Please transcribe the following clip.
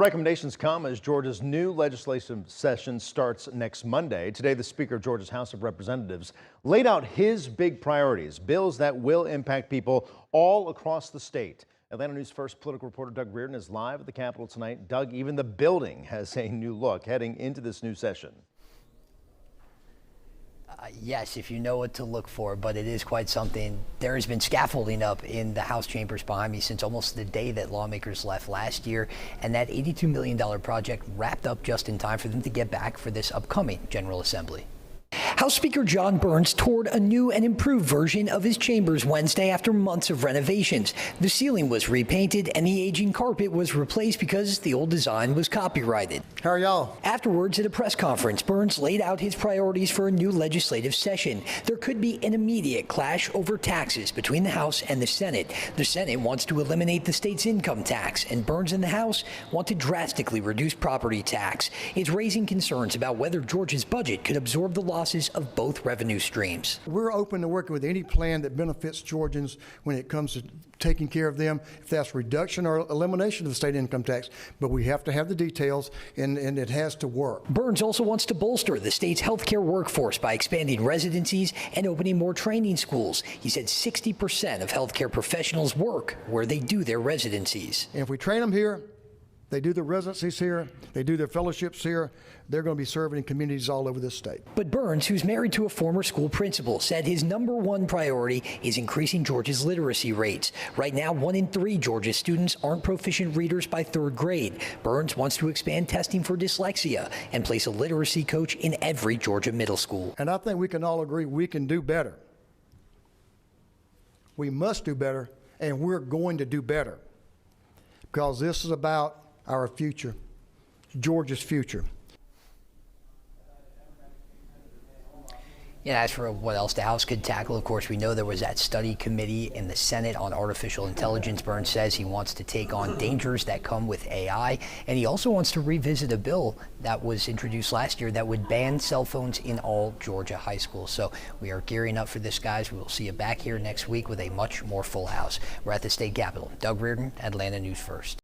Recommendations come as Georgia's new legislative session starts next Monday. Today, the Speaker of Georgia's House of Representatives laid out his big priorities, bills that will impact people all across the state. Atlanta News First political reporter Doug Reardon is live at the Capitol tonight. Doug, even the building has a new look heading into this new session. Yes, if you know what to look for, but it is quite something. There has been scaffolding up in the House chambers behind me since almost the day that lawmakers left last year, and that $82 million project wrapped up just in time for them to get back for this upcoming General Assembly. House Speaker John Burns toured a new and improved version of his chambers Wednesday after months of renovations. The ceiling was repainted and the aging carpet was replaced because the old design was copyrighted. How are y'all? Afterwards, at a press conference, Burns laid out his priorities for a new legislative session. There could be an immediate clash over taxes between the House and the Senate. The Senate wants to eliminate the state's income tax, and Burns and the House want to drastically reduce property tax. It's raising concerns about whether Georgia's budget could absorb the losses of both revenue streams. We're open to working with any plan that benefits Georgians when it comes to taking care of them, if that's reduction or elimination of the state income tax. But we have to have the details, and it has to work. Burns also wants to bolster the state's healthcare workforce by expanding residencies and opening more training schools. He said 60% of healthcare professionals work where they do their residencies. And if we train them here, they do their residencies here, they do their fellowships here, they're going to be serving in communities all over this state. But Burns, who's married to a former school principal, said his #1 priority is increasing Georgia's literacy rates. Right now, 1 in 3 Georgia students aren't proficient readers by 3rd grade. Burns wants to expand testing for dyslexia and place a literacy coach in every Georgia middle school. And I think we can all agree we can do better. We must do better, and we're going to do better, because this is about our future, Georgia's future. Yeah, as for what else the House could tackle, of course, we know there was that study committee in the Senate on artificial intelligence. Burns says he wants to take on dangers that come with AI, and he also wants to revisit a bill that was introduced last year that would ban cell phones in all Georgia high schools. So we are gearing up for this, guys. We will see you back here next week with a much more full house. We're at the state capitol. Doug Reardon, Atlanta News First.